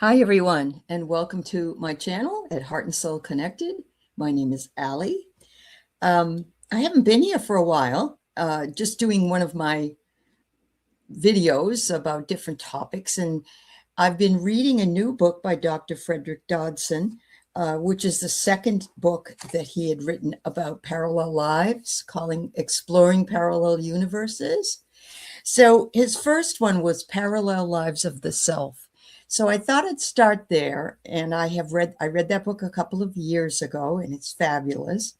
Hi, everyone, and welcome to my channel at Heart and Soul Connected. My name is Aley. I haven't been here for a while, just doing one of my videos about different topics. And I've been reading a new book by Dr. Frederick Dodson, which is the second book that he had written about parallel lives, Exploring Parallel Universes. So his first one was Parallel Lives of the Self. So I thought I'd start there, and I read that book a couple of years ago, and it's fabulous.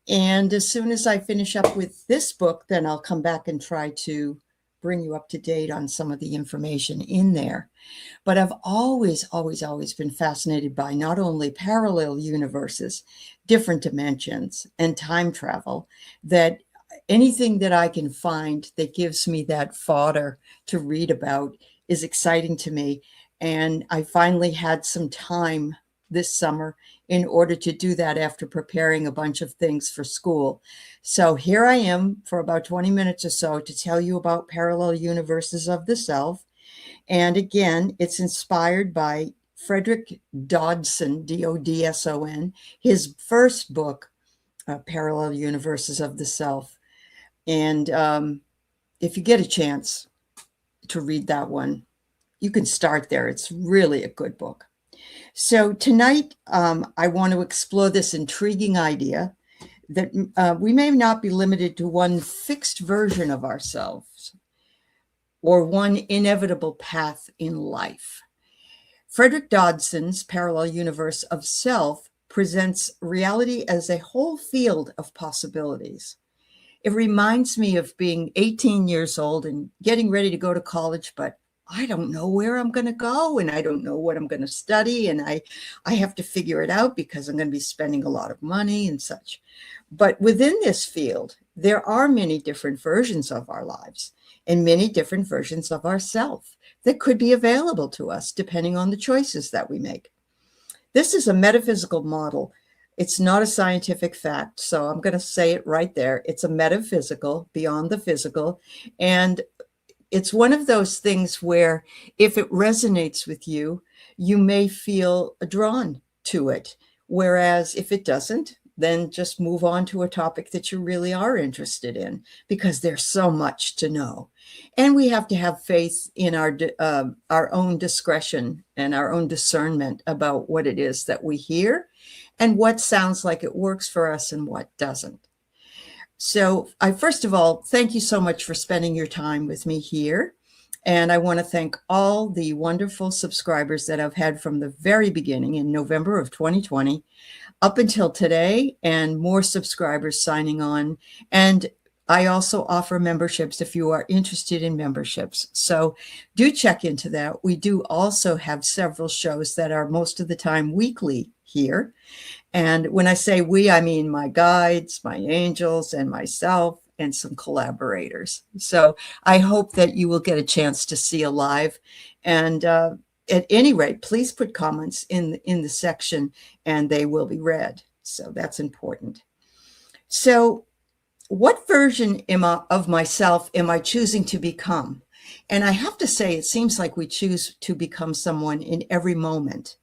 And as soon as I finish up with this book, then I'll come back and try to bring you up to date on some of the information in there. But I've always been fascinated by not only parallel universes, different dimensions, and time travel, that anything that I can find that gives me that fodder to read about is exciting to me. And I finally had some time this summer in order to do that after preparing a bunch of things for school. So here I am for about 20 minutes or so to tell you about parallel universes of the self. And again, it's inspired by Frederick Dodson, Dodson, his first book, Parallel Universes of the Self. And if you get a chance to read that one, you can start there. It's really a good book. So tonight, I want to explore this intriguing idea that we may not be limited to one fixed version of ourselves or one inevitable path in life. Frederick Dodson's Parallel Universe of Self presents reality as a whole field of possibilities. It reminds me of being 18 years old and getting ready to go to college, but I don't know where I'm going to go, and I don't know what I'm going to study, and I have to figure it out because I'm going to be spending a lot of money and such. But within this field, there are many different versions of our lives and many different versions of ourself that could be available to us depending on the choices that we make. This is a metaphysical model. It's not a scientific fact, so I'm going to say it right there. It's a metaphysical, beyond the physical, and it's one of those things where if it resonates with you, you may feel drawn to it. Whereas if it doesn't, then just move on to a topic that you really are interested in, because there's so much to know. And we have to have faith in our own discretion and our own discernment about what it is that we hear and what sounds like it works for us and what doesn't. So I, first of all, thank you so much for spending your time with me here. And I want to thank all the wonderful subscribers that I've had from the very beginning in November of 2020 up until today, and more subscribers signing on. And I also offer memberships if you are interested in memberships. So do check into that. We do also have several shows that are most of the time weekly here. And when I say we, I mean my guides, my angels, and myself, and some collaborators. So I hope that you will get a chance to see a live. And at any rate, please put comments in the section and they will be read. So that's important. So what version of myself am I choosing to become? And I have to say, it seems like we choose to become someone in every moment,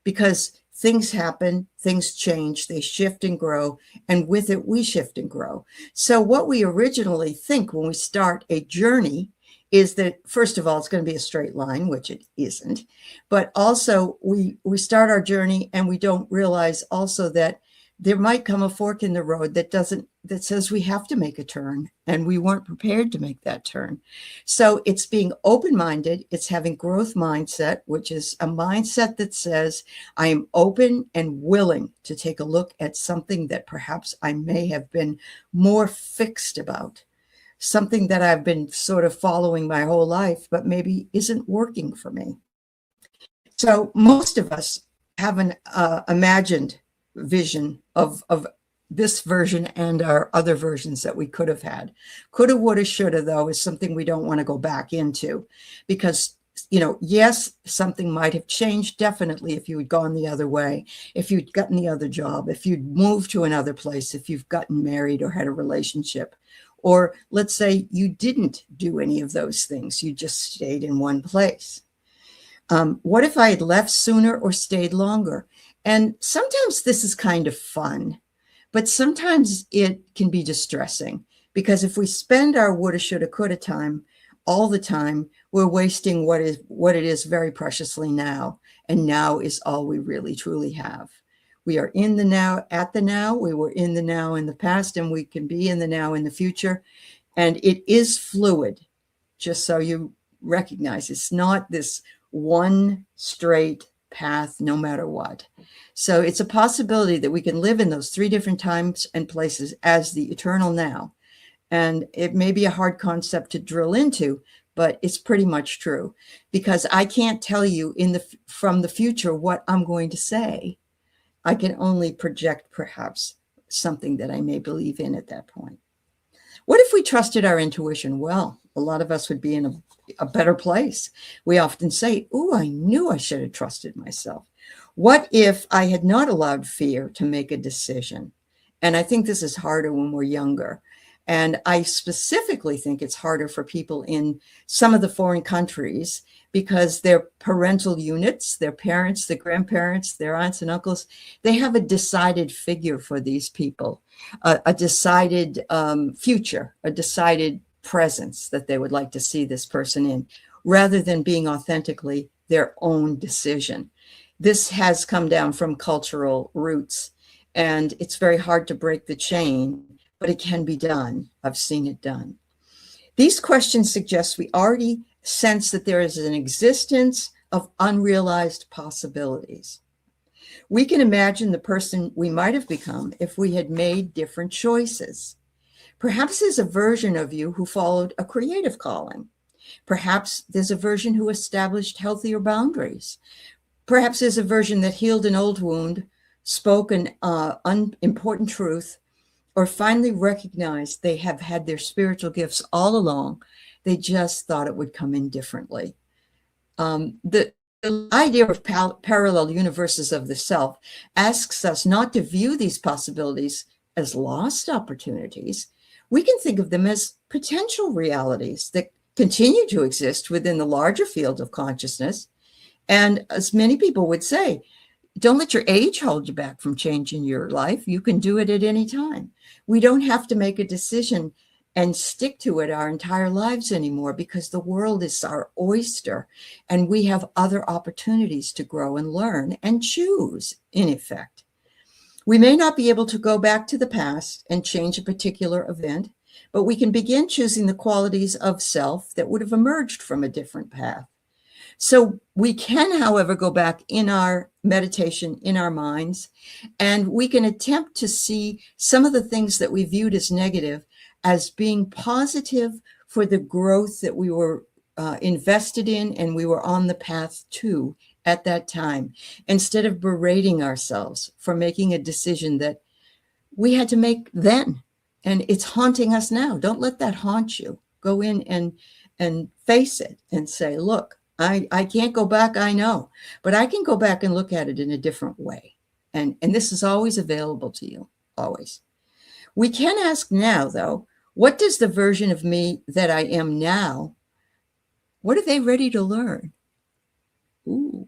because things happen, things change, they shift and grow, and with it, we shift and grow. So what we originally think when we start a journey is that, first of all, it's going to be a straight line, which it isn't. But also, we start our journey and we don't realize also that there might come a fork in the road that says we have to make a turn, and we weren't prepared to make that turn. So it's being open-minded. It's having growth mindset, which is a mindset that says I am open and willing to take a look at something that perhaps I may have been more fixed about, something that I've been sort of following my whole life, but maybe isn't working for me. So most of us have an imagined vision of this version and our other versions that we could have had. Coulda, woulda, shoulda, though, is something we don't want to go back into, because, yes, something might have changed, definitely, if you had gone the other way, if you'd gotten the other job, if you'd moved to another place, if you've gotten married or had a relationship. Or let's say you didn't do any of those things, you just stayed in one place. What if I had left sooner or stayed longer? And sometimes this is kind of fun, but sometimes it can be distressing, because if we spend our woulda, shoulda, coulda time all the time, we're wasting what it is very preciously now. And now is all we really truly have. We are in the now, at the now. We were in the now in the past, and we can be in the now in the future. And it is fluid, just so you recognize it's not this one straight path no matter what. So it's a possibility that we can live in those three different times and places as the eternal now. And it may be a hard concept to drill into, but it's pretty much true, because I can't tell you from the future what I'm going to say. I can only project perhaps something that I may believe in at that point. What if we trusted our intuition? Well, a lot of us would be in a better place. We often say, "Oh, I knew I should have trusted myself." What if I had not allowed fear to make a decision? And I think this is harder when we're younger. And I specifically think it's harder for people in some of the foreign countries, because their parental units, their parents, their grandparents, their aunts and uncles, they have a decided figure for these people, a decided future, a decided presence that they would like to see this person in, rather than being authentically their own decision. This has come down from cultural roots, and it's very hard to break the chain, but it can be done. I've seen it done. These questions suggest we already sense that there is an existence of unrealized possibilities. We can imagine the person we might have become if we had made different choices. Perhaps there's a version of you who followed a creative calling. Perhaps there's a version who established healthier boundaries. Perhaps there's a version that healed an old wound, spoke an unimportant truth, or finally recognized they have had their spiritual gifts all along. They just thought it would come in differently. The idea of parallel universes of the self asks us not to view these possibilities as lost opportunities. We can think of them as potential realities that continue to exist within the larger field of consciousness. And as many people would say, don't let your age hold you back from changing your life. You can do it at any time. We don't have to make a decision and stick to it our entire lives anymore, because the world is our oyster and we have other opportunities to grow and learn and choose, in effect. We may not be able to go back to the past and change a particular event, but we can begin choosing the qualities of self that would have emerged from a different path. So we can, however, go back in our meditation, in our minds, and we can attempt to see some of the things that we viewed as negative as being positive for the growth that we were invested in and we were on the path to at that time, instead of berating ourselves for making a decision that we had to make then. And it's haunting us now. Don't let that haunt you. Go in and face it and say, look, I can't go back, I know, but I can go back and look at it in a different way. And this is always available to you, always. We can ask now, though, what does the version of me that I am now, what are they ready to learn? Ooh.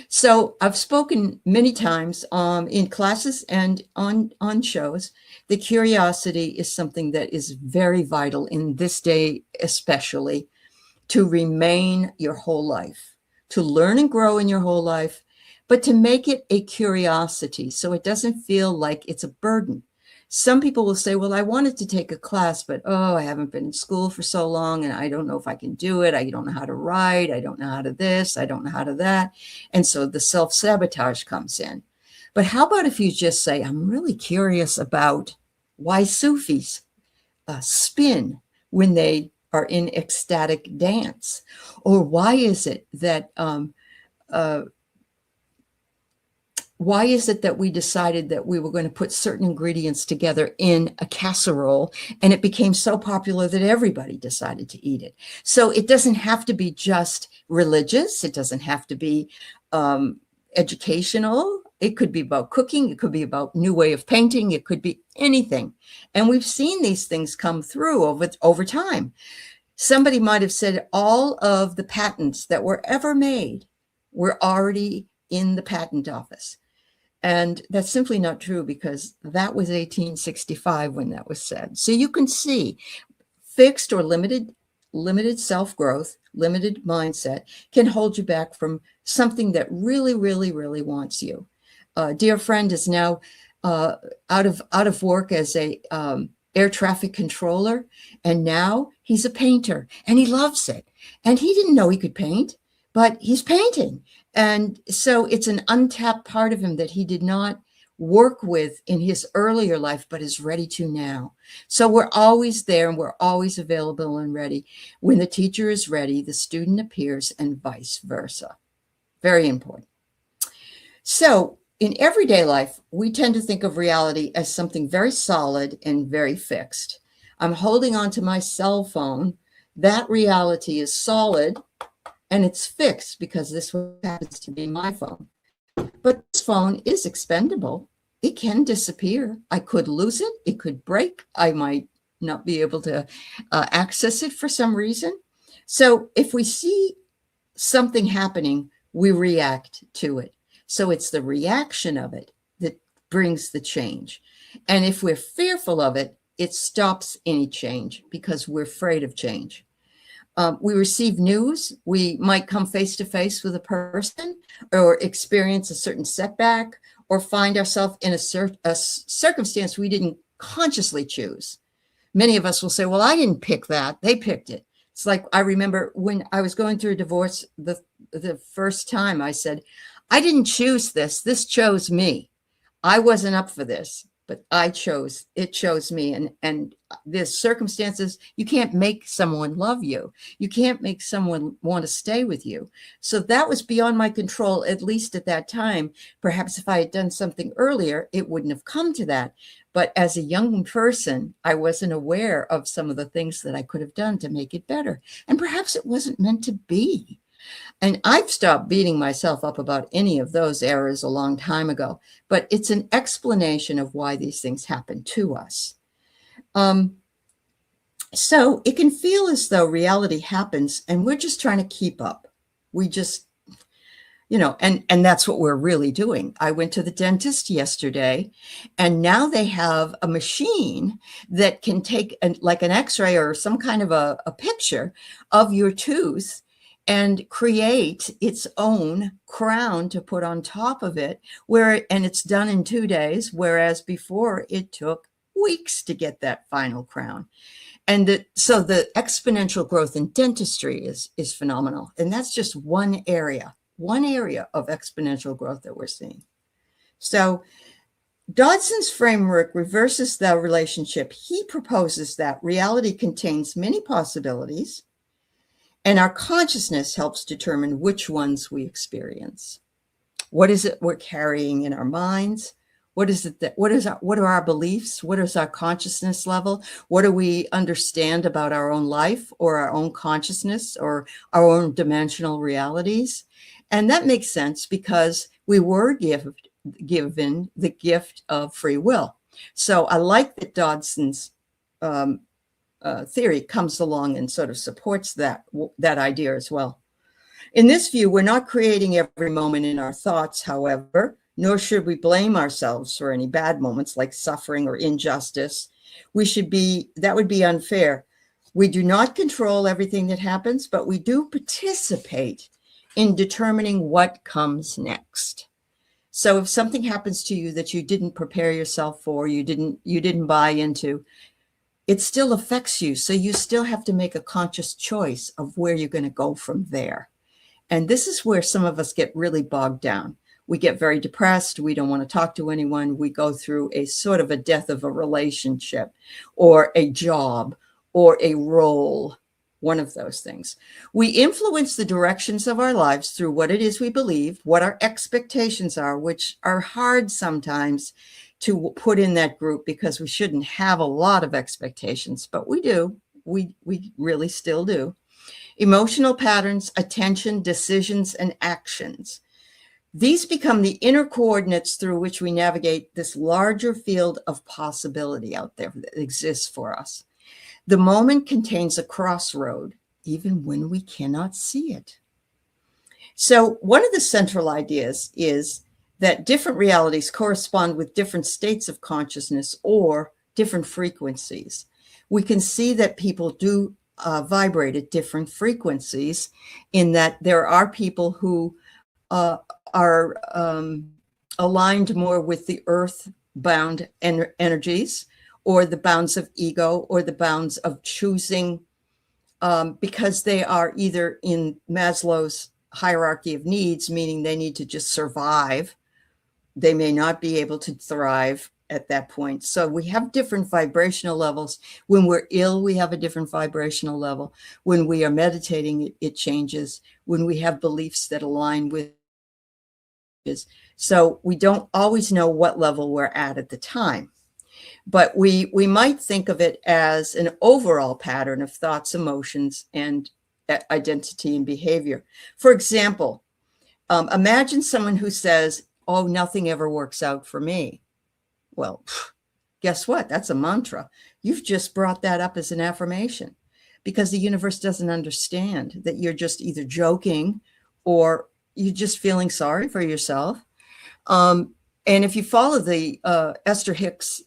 So I've spoken many times in classes and on shows. The curiosity is something that is very vital in this day, especially, to remain your whole life, to learn and grow in your whole life, but to make it a curiosity so it doesn't feel like it's a burden. Some people will say, well, I wanted to take a class, but I haven't been in school for so long and I don't know if I can do it. I don't know how to write. I don't know how to this. I don't know how to that. And so the self-sabotage comes in. But how about if you just say, I'm really curious about why Sufis spin when they are in ecstatic dance? Or why is it that we decided that we were going to put certain ingredients together in a casserole and it became so popular that everybody decided to eat it? So it doesn't have to be just religious. It doesn't have to be educational. It could be about cooking. It could be about new way of painting. It could be anything. And we've seen these things come through over time. Somebody might have said all of the patents that were ever made We're already in the patent office. And that's simply not true, because that was 1865 when that was said. So you can see fixed or limited self-growth, limited mindset can hold you back from something that really, really, really wants you. A dear friend is now out of work as a air traffic controller, and now he's a painter, and he loves it. And he didn't know he could paint, but he's painting. And so it's an untapped part of him that he did not work with in his earlier life, but is ready to now. So we're always there, and we're always available and ready. When the teacher is ready, the student appears, and vice versa. Very important. So in everyday life, we tend to think of reality as something very solid and very fixed. I'm holding on to my cell phone. That reality is solid, and it's fixed because this happens to be my phone. But this phone is expendable. It can disappear. I could lose it. It could break. I might not be able to access it for some reason. So if we see something happening, we react to it. So it's the reaction of it that brings the change. And if we're fearful of it, it stops any change because we're afraid of change. We receive news. We might come face to face with a person or experience a certain setback or find ourselves in a circumstance we didn't consciously choose. Many of us will say, well, I didn't pick that. They picked it. It's like, I remember when I was going through a divorce, the first time I said, I didn't choose this. This chose me. I wasn't up for this, but it chose me. And there's circumstances, you can't make someone love you. You can't make someone want to stay with you. So that was beyond my control, at least at that time. Perhaps if I had done something earlier, it wouldn't have come to that. But as a young person, I wasn't aware of some of the things that I could have done to make it better. And perhaps it wasn't meant to be. And I've stopped beating myself up about any of those errors a long time ago, but it's an explanation of why these things happen to us. So it can feel as though reality happens and we're just trying to keep up. We just, and that's what we're really doing. I went to the dentist yesterday, and now they have a machine that can take like an x-ray or some kind of a picture of your tooth and create its own crown to put on top of it, and it's done in 2 days, whereas before it took weeks to get that final crown. And so the exponential growth in dentistry is phenomenal. And that's just one area of exponential growth that we're seeing. So Dodson's framework reverses the relationship. He proposes that reality contains many possibilities, and our consciousness helps determine which ones we experience. What is it we're carrying in our minds? What are our beliefs? What is our consciousness level? What do we understand about our own life or our own consciousness or our own dimensional realities? And that makes sense because we were given the gift of free will. So I like that Dodson's theory comes along and sort of supports that idea as well. In this view, we're not creating every moment in our thoughts, however, nor should we blame ourselves for any bad moments like suffering or injustice. That would be unfair. We do not control everything that happens, but we do participate in determining what comes next. So if something happens to you that you didn't prepare yourself for, you didn't buy into, it still affects you. So you still have to make a conscious choice of where you're going to go from there. And this is where some of us get really bogged down. We get very depressed. We don't want to talk to anyone. We go through a sort of a death of a relationship or a job or a role, one of those things. We influence the directions of our lives through what it is we believe, what our expectations are, which are hard sometimes to put in that group because we shouldn't have a lot of expectations, but we do. We really still do. Emotional patterns, attention, decisions, and actions. These become the inner coordinates through which we navigate this larger field of possibility out there that exists for us. The moment contains a crossroad, even when we cannot see it. So one of the central ideas is that different realities correspond with different states of consciousness or different frequencies. We can see that people do vibrate at different frequencies, in that there are people who are aligned more with the earth-bound energies, or the bounds of ego, or the bounds of choosing, because they are either in Maslow's hierarchy of needs, meaning they need to just survive. They may not be able to thrive at that point. So we have different vibrational levels. When we're ill, we have a different vibrational level. When we are meditating, it changes. When we have beliefs that align with it. So we don't always know what level we're at the time. But we might think of it as an overall pattern of thoughts, emotions, and identity and behavior. For example, imagine someone who says, "Oh, nothing ever works out for me." Well, guess what? That's a mantra. You've just brought that up as an affirmation, because the universe doesn't understand that you're just either joking or you're just feeling sorry for yourself. And if you follow the Esther Hicks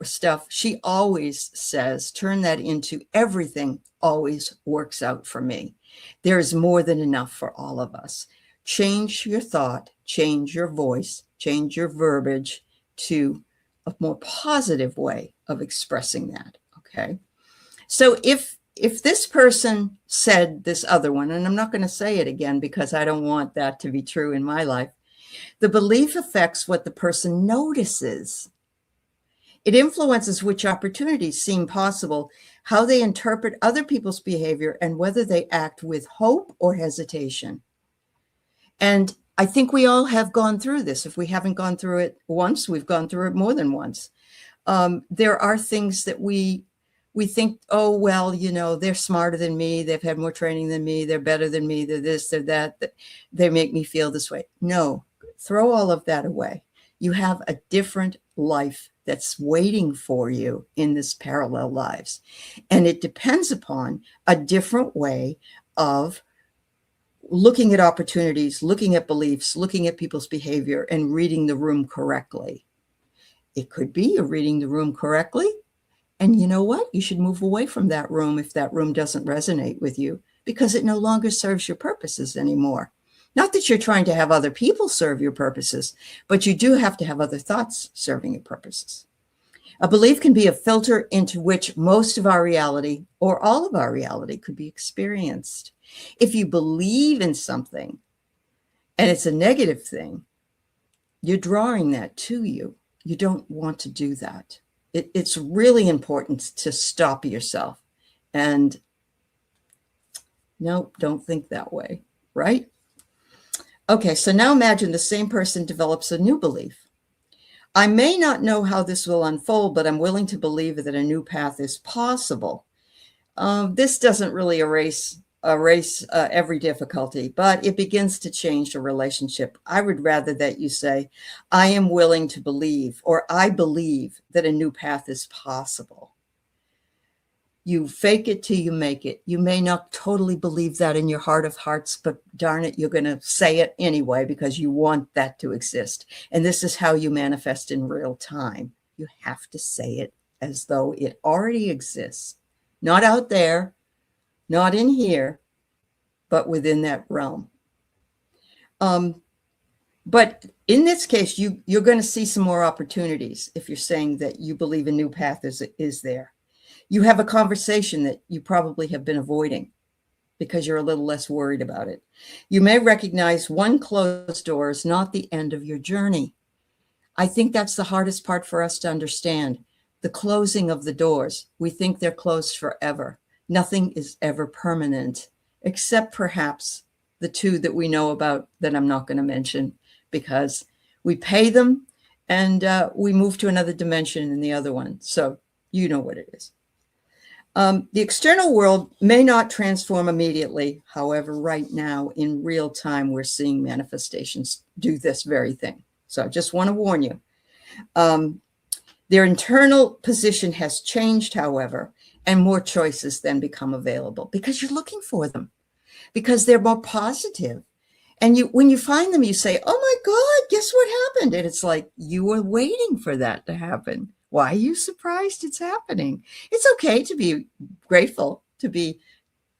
stuff, she always says, turn that into everything always works out for me. There is more than enough for all of us. Change your thought, change your voice, change your verbiage to a more positive way of expressing that. Okay. So if this person said this other one, and I'm not going to say it again because I don't want that to be true in my life, the belief affects what the person notices. It influences which opportunities seem possible, how they interpret other people's behavior, and whether they act with hope or hesitation. And I think we all have gone through this. If we haven't gone through it once, we've gone through it more than once. There are things that we think, oh, well, you know, they're smarter than me. They've had more training than me. They're better than me. They're this, they're that. They make me feel this way. No, throw all of that away. You have a different life that's waiting for you in this parallel lives. And it depends upon a different way of looking at opportunities, looking at beliefs, looking at people's behavior, and reading the room correctly. It could be you're reading the room correctly, and you know what? You should move away from that room if that room doesn't resonate with you, because it no longer serves your purposes anymore. Not that you're trying to have other people serve your purposes, but you do have to have other thoughts serving your purposes. A belief can be a filter into which most of our reality, or all of our reality, could be experienced. If you believe in something and it's a negative thing, you're drawing that to you. You don't want to do that. It's really important to stop yourself and no, don't think that way, right? Okay, so now imagine the same person develops a new belief. I may not know how this will unfold, but I'm willing to believe that a new path is possible. This doesn't really erase every difficulty, but it begins to change the relationship. I would rather that you say, I am willing to believe, or I believe that a new path is possible. You fake it till you make it. You may not totally believe that in your heart of hearts, but darn it, you're going to say it anyway because you want that to exist. And this is how you manifest in real time. You have to say it as though it already exists. Not out there, not in here, but within that realm. But in this case, you're going to see some more opportunities if you're saying that you believe a new path is there. You have a conversation that you probably have been avoiding because you're a little less worried about it. You may recognize one closed door is not the end of your journey. I think that's the hardest part for us to understand. The closing of the doors. We think they're closed forever. Nothing is ever permanent, except perhaps the two that we know about that I'm not going to mention, because we pay them and we move to another dimension in the other one. So you know what it is. The external world may not transform immediately. However, right now in real time, we're seeing manifestations do this very thing. So I just want to warn you. Their internal position has changed, however, and more choices then become available because you're looking for them, because they're more positive. And when you find them, you say, oh my God, guess what happened? And it's like, you were waiting for that to happen. Why are you surprised it's happening? It's okay to be grateful, to be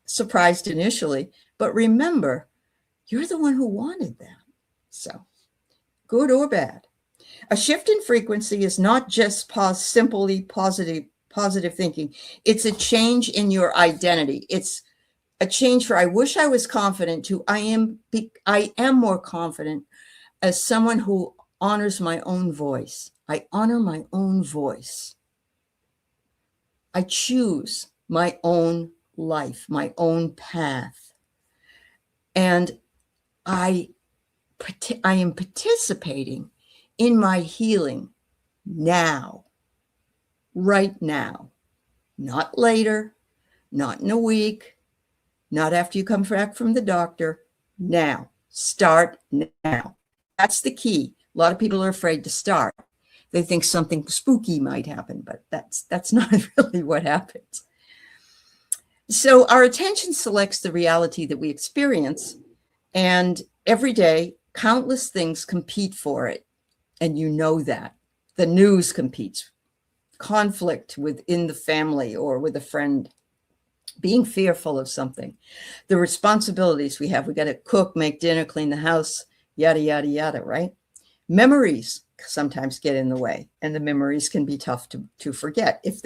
surprised initially, but remember, you're the one who wanted that. So, good or bad. A shift in frequency is not just simply positive thinking. It's a change in your identity. It's a change for I wish I was confident to I am more confident as someone who honors my own voice. I honor my own voice. I choose my own life, my own path. And I am participating in my healing now, right now, not later, not in a week, not after you come back from the doctor. Now, start now. That's the key. A lot of people are afraid to start. They think something spooky might happen, but that's not really what happens. So our attention selects the reality that we experience, and every day, countless things compete for it. And you know that. The news competes. Conflict within the family or with a friend. Being fearful of something. The responsibilities we have. We got to cook, make dinner, clean the house, yada, yada, yada, right? Memories sometimes get in the way. And the memories can be tough to forget if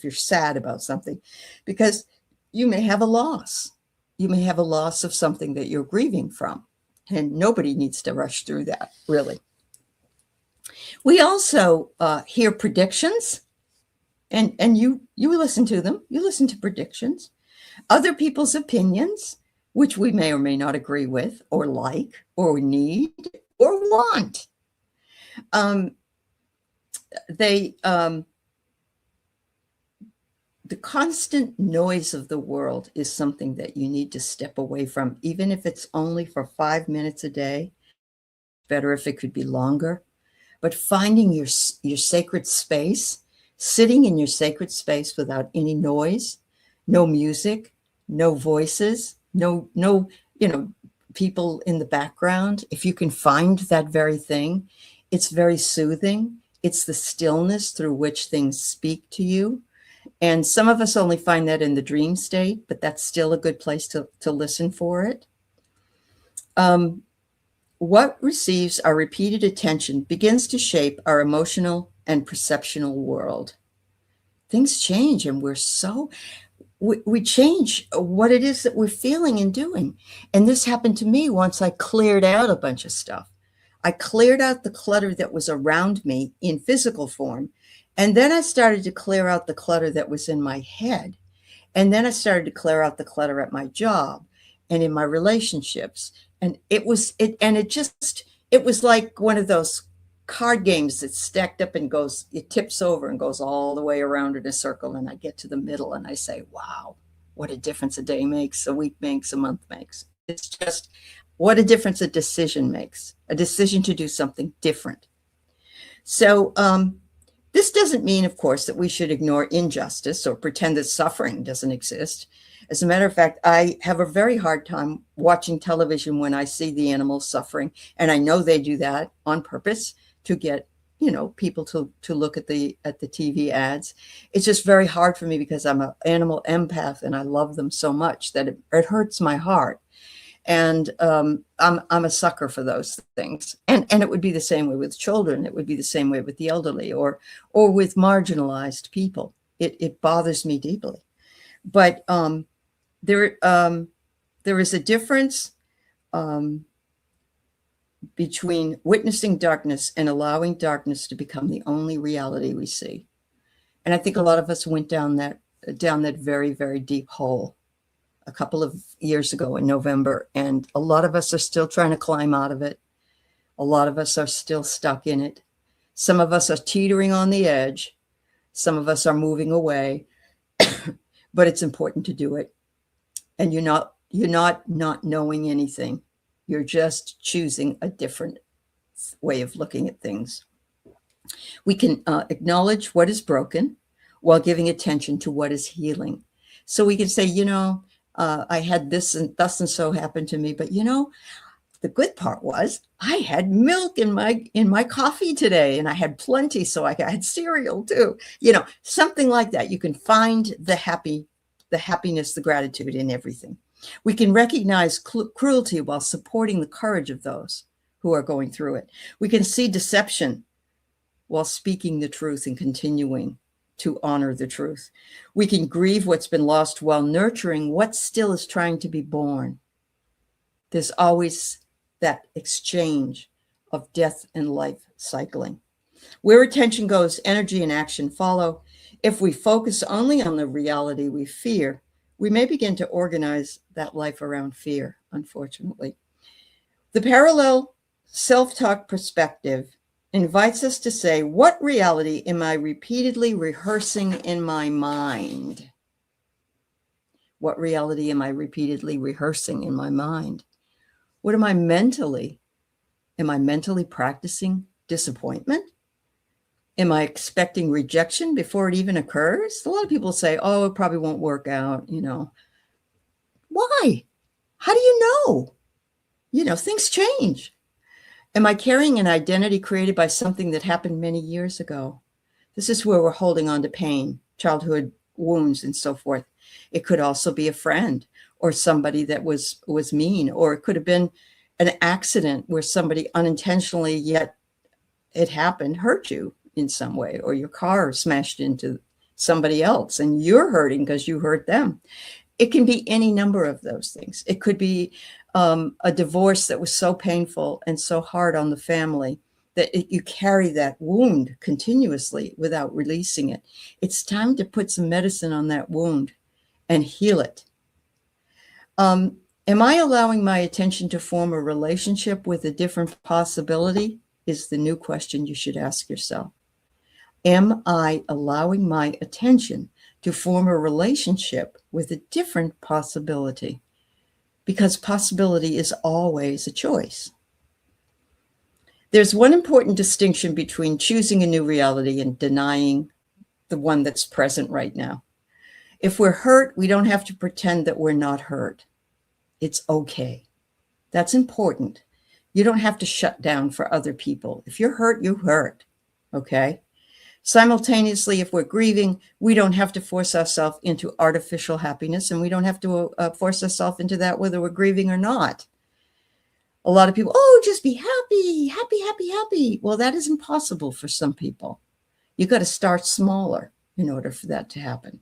you're sad about something. Because you may have a loss. You may have a loss of something that you're grieving from. And nobody needs to rush through that, really. We also hear predictions, and you listen to them. You listen to predictions. Other people's opinions, which we may or may not agree with, or like, or need, or want. The constant noise of the world is something that you need to step away from, even if it's only for 5 minutes a day. Better if it could be longer. But finding your sacred space, sitting in your sacred space without any noise, no music, no voices, no people in the background. If you can find that very thing, it's very soothing. It's the stillness through which things speak to you. And some of us only find that in the dream state, but that's still a good place to listen for it. What receives our repeated attention begins to shape our emotional and perceptual world. Things change, and we change what it is that we're feeling and doing. And this happened to me once I cleared out a bunch of stuff. I cleared out the clutter that was around me in physical form. And then I started to clear out the clutter that was in my head. And then I started to clear out the clutter at my job and in my relationships. And it was like one of those card games that's stacked up and it tips over and goes all the way around in a circle. And I get to the middle and I say, wow, what a difference a day makes, a week makes, a month makes. It's just what a difference a decision makes, a decision to do something different. So this doesn't mean, of course, that we should ignore injustice or pretend that suffering doesn't exist. As a matter of fact, I have a very hard time watching television when I see the animals suffering. And I know they do that on purpose to get, people to look at the TV ads. It's just very hard for me because I'm an animal empath and I love them so much that it hurts my heart. And I'm a sucker for those things. And it would be the same way with children. It would be the same way with the elderly or with marginalized people. It bothers me deeply. But there is a difference between witnessing darkness and allowing darkness to become the only reality we see. And I think a lot of us went down that very, very deep hole a couple of years ago in November, and a lot of us are still trying to climb out of it. A lot of us are still stuck in it. Some of us are teetering on the edge. Some of us are moving away, but it's important to do it. And you're not knowing anything. You're just choosing a different way of looking at things. We can acknowledge what is broken while giving attention to what is healing. So we can say, I had this and thus and so happen to me, but the good part was I had milk in my coffee today, and I had plenty, so I had cereal too. Something like that. You can find the happiness, the gratitude in everything. We can recognize cruelty while supporting the courage of those who are going through it. We can see deception while speaking the truth and continuing to honor the truth. We can grieve what's been lost while nurturing what still is trying to be born. There's always that exchange of death and life cycling. Where attention goes, energy and action follow. If we focus only on the reality we fear, we may begin to organize that life around fear, unfortunately. The parallel self-talk perspective invites us to say, what reality am I repeatedly rehearsing in my mind? What reality am I repeatedly rehearsing in my mind? What am I mentally practicing disappointment? Am I expecting rejection before it even occurs? A lot of people say, oh, it probably won't work out, Why? How do you know? Things change. Am I carrying an identity created by something that happened many years ago? This is where we're holding on to pain, childhood wounds, and so forth. It could also be a friend or somebody that was mean, or it could have been an accident where somebody unintentionally, yet it happened, hurt you in some way, or your car smashed into somebody else and you're hurting because you hurt them. It can be any number of those things. It could be a divorce that was so painful and so hard on the family that you carry that wound continuously without releasing it. It's time to put some medicine on that wound and heal it. Am I allowing my attention to form a relationship with a different possibility? Is the new question you should ask yourself. Am I allowing my attention to form a relationship with a different possibility? Because possibility is always a choice. There's one important distinction between choosing a new reality and denying the one that's present right now. If we're hurt, we don't have to pretend that we're not hurt. It's okay. That's important. You don't have to shut down for other people. If you're hurt, you hurt. Okay? Simultaneously, if we're grieving, we don't have to force ourselves into artificial happiness, and we don't have to force ourselves into that whether we're grieving or not. A lot of people, just be happy, happy, happy, happy. Well, that is impossible for some people. You got to start smaller in order for that to happen.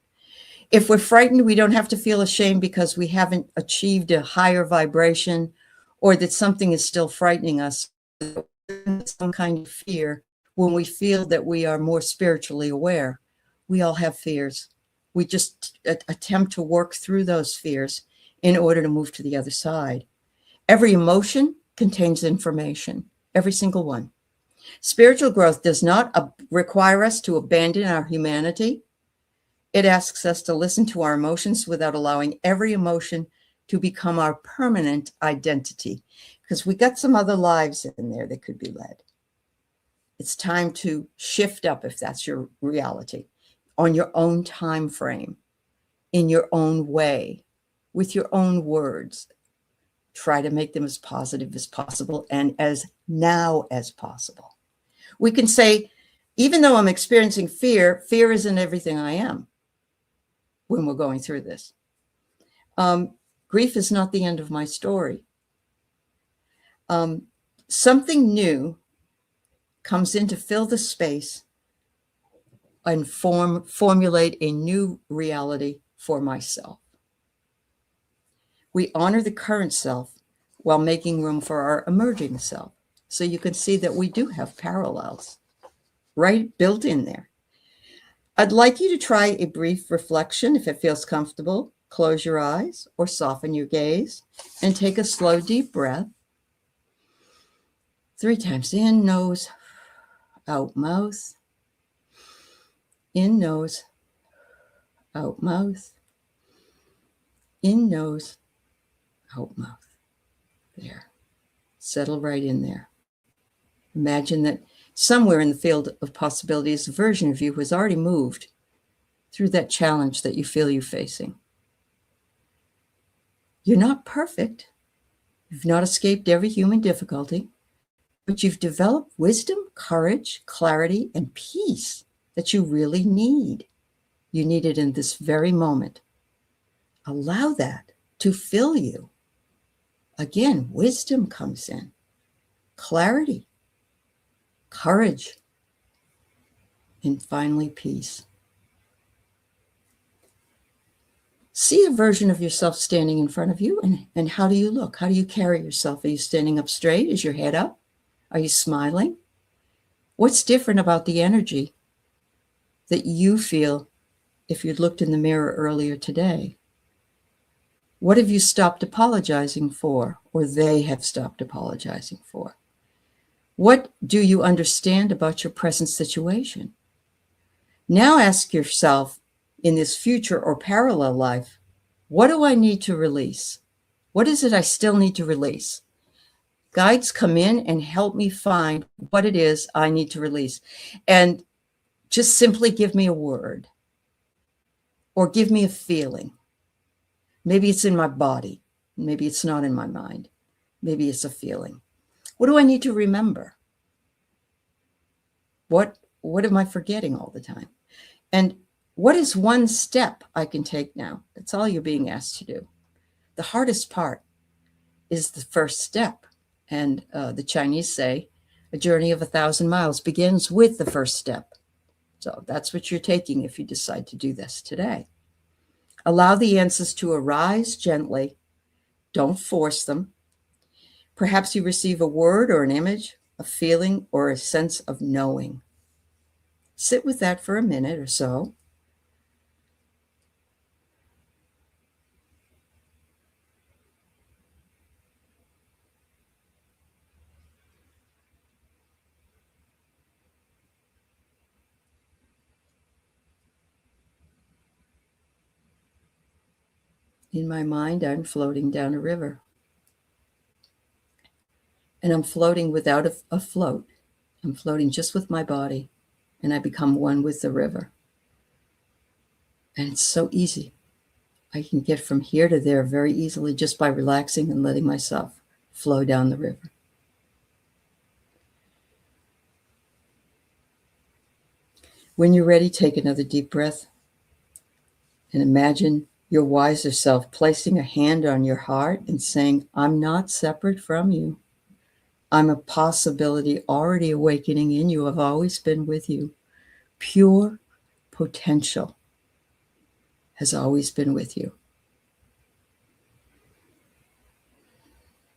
If we're frightened, we don't have to feel ashamed because we haven't achieved a higher vibration, or that something is still frightening us, some kind of fear. When we feel that we are more spiritually aware, we all have fears. We just attempt to work through those fears in order to move to the other side. Every emotion contains information, every single one. Spiritual growth does not require us to abandon our humanity. It asks us to listen to our emotions without allowing every emotion to become our permanent identity, because we got some other lives in there that could be led. It's time to shift up, if that's your reality, on your own time frame, in your own way, with your own words. Try to make them as positive as possible and as now as possible. We can say, even though I'm experiencing fear, fear isn't everything I am when we're going through this. Grief is not the end of my story. Something new comes in to fill the space and formulate a new reality for myself. We honor the current self while making room for our emerging self. So you can see that we do have parallels right built in there. I'd like you to try a brief reflection. If it feels comfortable, close your eyes or soften your gaze and take a slow, deep breath. 3 times in, nose, out, mouth. In, nose, out, mouth. In, nose, out, mouth. There. Settle right in there. Imagine that somewhere in the field of possibilities, a version of you has already moved through that challenge that you feel you're facing. You're not perfect. You've not escaped every human difficulty, but you've developed wisdom, courage, clarity, and peace that you really need. You need it in this very moment. Allow that to fill you. Again, wisdom comes in, clarity, courage, and finally, peace. See a version of yourself standing in front of you, and how do you look? How do you carry yourself? Are you standing up straight? Is your head up? Are you smiling? What's different about the energy that you feel if you'd looked in the mirror earlier today? What have you stopped apologizing for, or they have stopped apologizing for? What do you understand about your present situation? Now ask yourself, in this future or parallel life, what do I need to release? What is it I still need to release? Guides come in and help me find what it is I need to release. And just simply give me a word or give me a feeling. Maybe it's in my body. Maybe it's not in my mind. Maybe it's a feeling. What do I need to remember? What am I forgetting all the time? And what is one step I can take now? That's all you're being asked to do. The hardest part is the first step. And the Chinese say, a journey of 1,000 miles begins with the first step. So that's what you're taking if you decide to do this today. Allow the answers to arise gently. Don't force them. Perhaps you receive a word or an image, a feeling, or a sense of knowing. Sit with that for a minute or so. In my mind, I'm floating down a river. And I'm floating without a float. I'm floating just with my body, and I become one with the river. And it's so easy. I can get from here to there very easily just by relaxing and letting myself flow down the river. When you're ready, take another deep breath and imagine your wiser self placing a hand on your heart and saying, I'm not separate from you. I'm a possibility already awakening in you. I've always been with you. Pure potential has always been with you.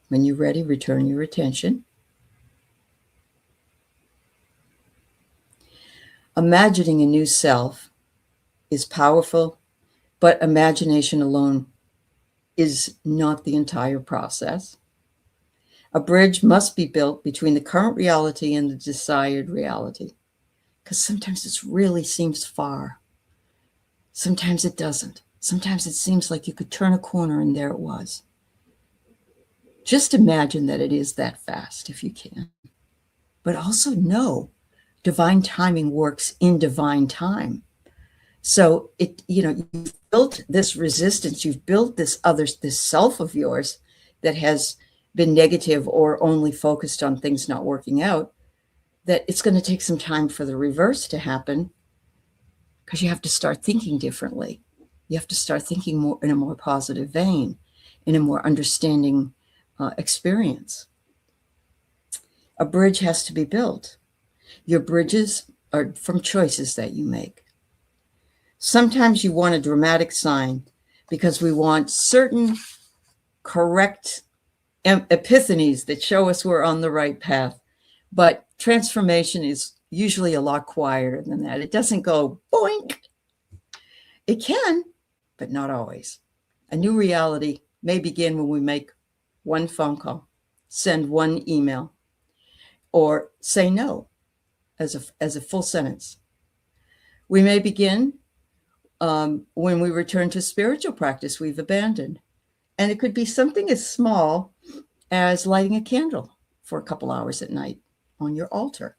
When you're ready, return your attention. Imagining a new self is powerful, but imagination alone is not the entire process. A bridge must be built between the current reality and the desired reality, because sometimes it really seems far. Sometimes it doesn't. Sometimes it seems like you could turn a corner and there it was. Just imagine that it is that fast if you can. But also know divine timing works in divine time. So you've built this resistance, you've built this self of yours that has been negative or only focused on things not working out, that it's going to take some time for the reverse to happen, because you have to start thinking differently. You have to start thinking more in a more positive vein, in a more understanding experience. A bridge has to be built. Your bridges are from choices that you make. Sometimes you want a dramatic sign because we want certain correct epiphanies that show us we're on the right path. But transformation is usually a lot quieter than that. It doesn't go boink. It can, but not always. A new reality may begin when we make one phone call, send one email, or say no as a full sentence. We may begin when we return to spiritual practice we've abandoned. And it could be something as small as lighting a candle for a couple hours at night on your altar,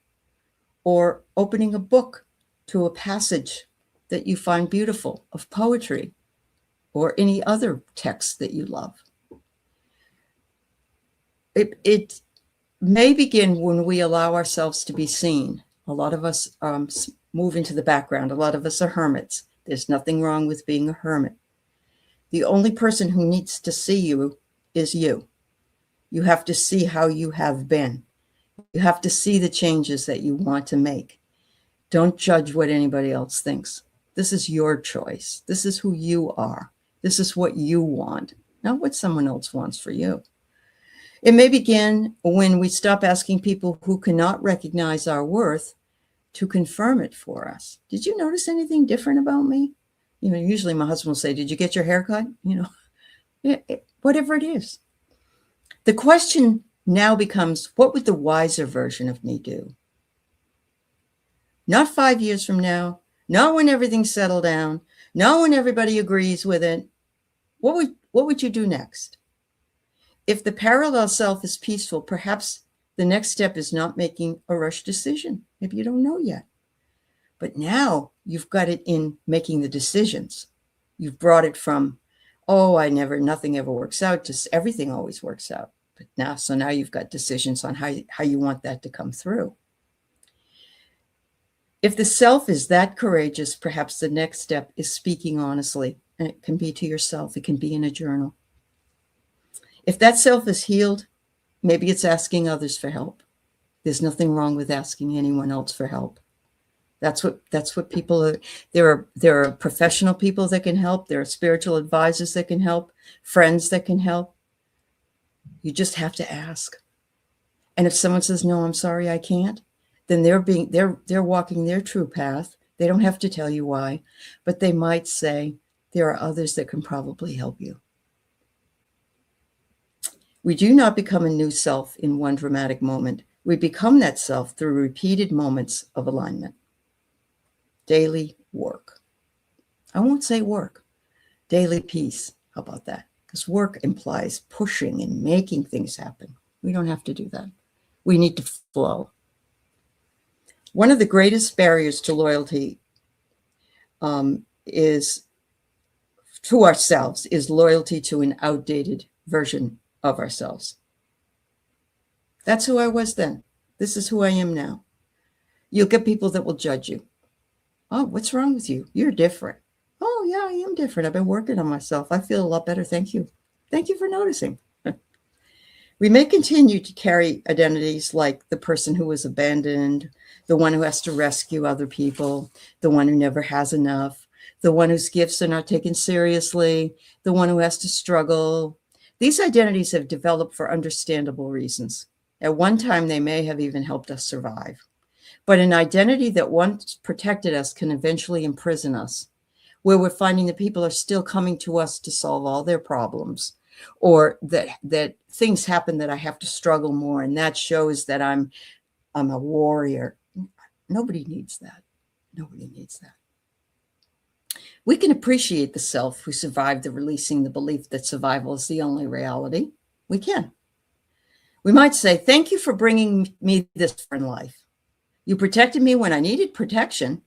or opening a book to a passage that you find beautiful of poetry or any other text that you love. It may begin when we allow ourselves to be seen. A lot of us move into the background. A lot of us are hermits. There's nothing wrong with being a hermit. The only person who needs to see you is you. You have to see how you have been. You have to see the changes that you want to make. Don't judge what anybody else thinks. This is your choice. This is who you are. This is what you want, not what someone else wants for you. It may begin when we stop asking people who cannot recognize our worth to confirm it for us. Did you notice anything different about me? Usually my husband will say, did you get your hair cut? Whatever it is. The question now becomes, what would the wiser version of me do? Not 5 years from now, not when everything's settled down, not when everybody agrees with it. What would you do next? If the parallel self is peaceful, perhaps the next step is not making a rush decision. Maybe you don't know yet. But now you've got it in making the decisions. You've brought it from, nothing ever works out, to everything always works out. But now you've got decisions on how you want that to come through. If the self is that courageous, perhaps the next step is speaking honestly. And it can be to yourself. It can be in a journal. If that self is healed, maybe it's asking others for help. There's nothing wrong with asking anyone else for help. That's what people are. There are professional people that can help. There are spiritual advisors that can help, friends that can help. You just have to ask. And if someone says, no, I'm sorry, I can't, then they're walking their true path. They don't have to tell you why, but they might say, there are others that can probably help you. We do not become a new self in one dramatic moment. We become that self through repeated moments of alignment. Daily work. I won't say work. Daily peace. How about that? Because work implies pushing and making things happen. We don't have to do that. We need to flow. One of the greatest barriers to loyalty is to ourselves, is loyalty to an outdated version of ourselves. That's who I was then. This is who I am now. You'll get people that will judge you. Oh, what's wrong with you? You're different. Oh, yeah, I am different. I've been working on myself. I feel a lot better. Thank you. Thank you for noticing. We may continue to carry identities like the person who was abandoned, the one who has to rescue other people, the one who never has enough, the one whose gifts are not taken seriously, the one who has to struggle. These identities have developed for understandable reasons. At one time, they may have even helped us survive. But an identity that once protected us can eventually imprison us, where we're finding that people are still coming to us to solve all their problems, or that things happen that I have to struggle more, and that shows that I'm a warrior. Nobody needs that. Nobody needs that. We can appreciate the self who survived the releasing the belief that survival is the only reality. We can. We might say, thank you for bringing me this far in life. You protected me when I needed protection,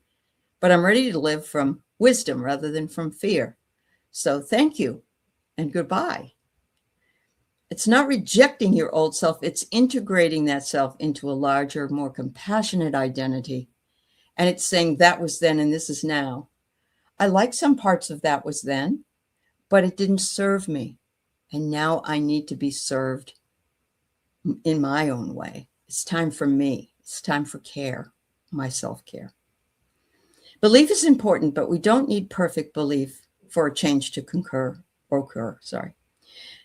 but I'm ready to live from wisdom rather than from fear. So thank you and goodbye. It's not rejecting your old self. It's integrating that self into a larger, more compassionate identity. And it's saying that was then and this is now. I like some parts of that was then, but it didn't serve me. And now I need to be served in my own way. It's time for me. It's time for care, my self-care. Belief is important, but we don't need perfect belief for a change to occur.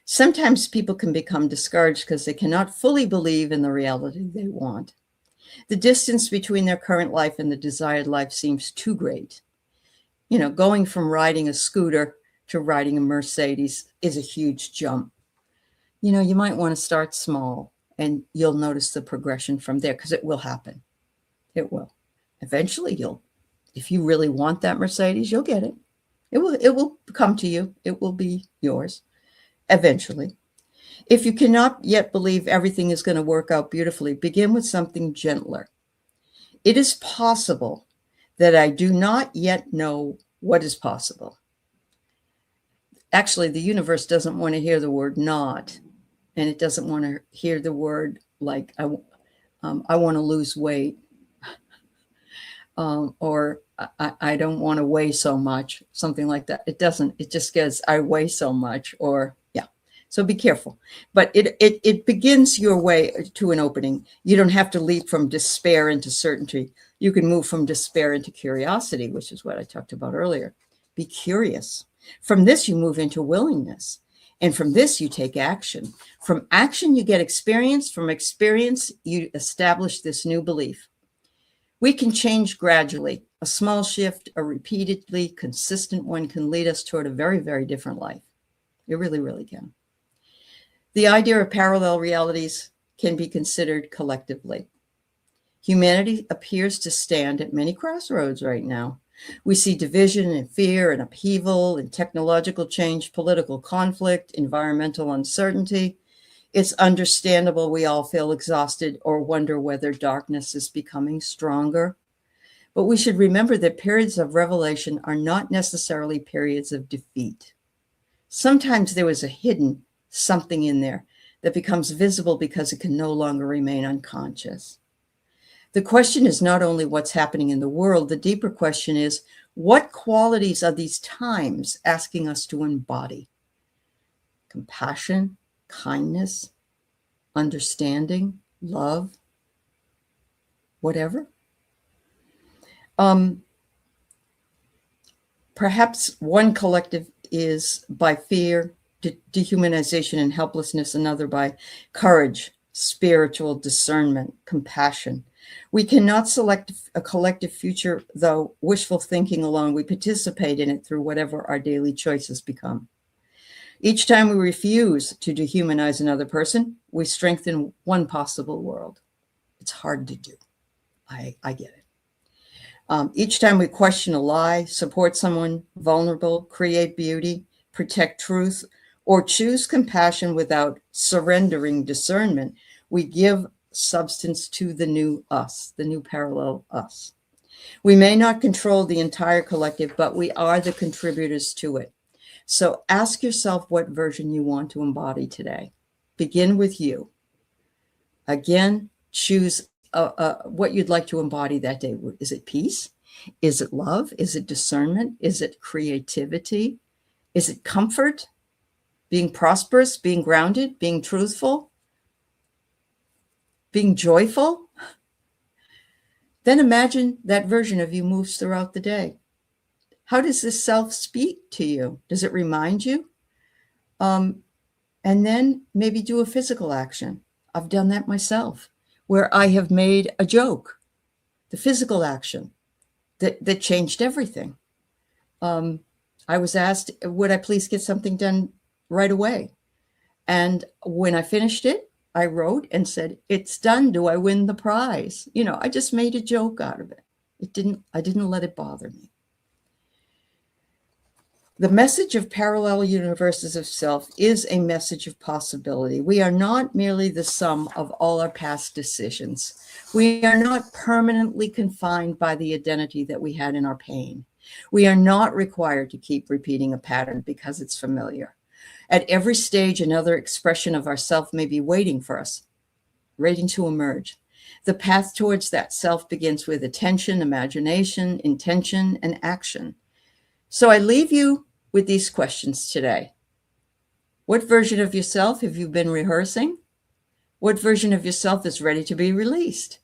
Sometimes people can become discouraged because they cannot fully believe in the reality they want. The distance between their current life and the desired life seems too great. Going from riding a scooter to riding a Mercedes is a huge jump. You might want to start small and you'll notice the progression from there, because it will happen. It will. Eventually if you really want that Mercedes, you'll get it. It will come to you. It will be yours eventually. If you cannot yet believe everything is going to work out beautifully, begin with something gentler. It is possible that I do not yet know what is possible. Actually, the universe doesn't want to hear the word not. and it doesn't want to hear the word like I want to lose weight, or I don't want to weigh so much, something like that. It doesn't. It just says I weigh so much, or yeah. So be careful. But it begins your way to an opening. You don't have to leap from despair into certainty. You can move from despair into curiosity, which is what I talked about earlier. Be curious. From this, you move into willingness. And from this, you take action. From action, you get experience. From experience, you establish this new belief. We can change gradually. A small shift, a repeatedly consistent one, can lead us toward a very, very different life. It really, really can. The idea of parallel realities can be considered collectively. Humanity appears to stand at many crossroads right now. We see division and fear and upheaval and technological change, political conflict, environmental uncertainty. It's understandable we all feel exhausted or wonder whether darkness is becoming stronger. But we should remember that periods of revelation are not necessarily periods of defeat. Sometimes there was a hidden something in there that becomes visible because it can no longer remain unconscious. The question is not only what's happening in the world, the deeper question is, what qualities are these times asking us to embody? Compassion, kindness, understanding, love, whatever. Perhaps one collective is by fear, dehumanization, and helplessness, another by courage, spiritual discernment, compassion. We cannot select a collective future, though, wishful thinking alone. We participate in it through whatever our daily choices become. Each time we refuse to dehumanize another person, we strengthen one possible world. It's hard to do. I get it. Each time we question a lie, support someone vulnerable, create beauty, protect truth, or choose compassion without surrendering discernment, we give substance to the new us, the new parallel us. We may not control the entire collective, but we are the contributors to it. So ask yourself what version you want to embody today. Begin with you. Again, choose what you'd like to embody that day. Is it peace? Is it love? Is it discernment? Is it creativity? Is it comfort? Being prosperous, being grounded, being truthful, being joyful? Then imagine that version of you moves throughout the day. How does this self speak to you? Does it remind you? And then maybe do a physical action. I've done that myself, where I have made a joke, the physical action that changed everything. I was asked, would I please get something done right away? And when I finished it, I wrote and said, it's done. Do I win the prize? I just made a joke out of it. I didn't let it bother me. The message of parallel universes of self is a message of possibility. We are not merely the sum of all our past decisions. We are not permanently confined by the identity that we had in our pain. We are not required to keep repeating a pattern because it's familiar. At every stage, another expression of ourself may be waiting for us, waiting to emerge. The path towards that self begins with attention, imagination, intention, and action. So I leave you with these questions today. What version of yourself have you been rehearsing? What version of yourself is ready to be released?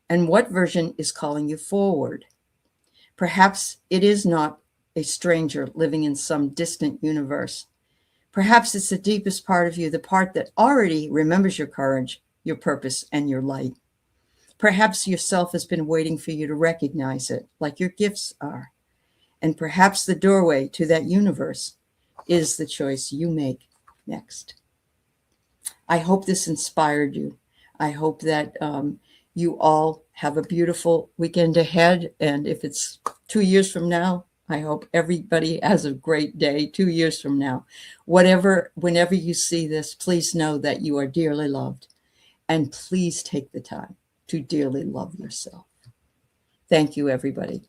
And what version is calling you forward? Perhaps it is not a stranger living in some distant universe. Perhaps it's the deepest part of you, the part that already remembers your courage, your purpose, and your light. Perhaps yourself has been waiting for you to recognize it, like your gifts are. And perhaps the doorway to that universe is the choice you make next. I hope this inspired you. I hope that you all have a beautiful weekend ahead. And if it's 2 years from now, I hope everybody has a great day 2 years from now. Whenever you see this, please know that you are dearly loved. And please take the time to dearly love yourself. Thank you, everybody.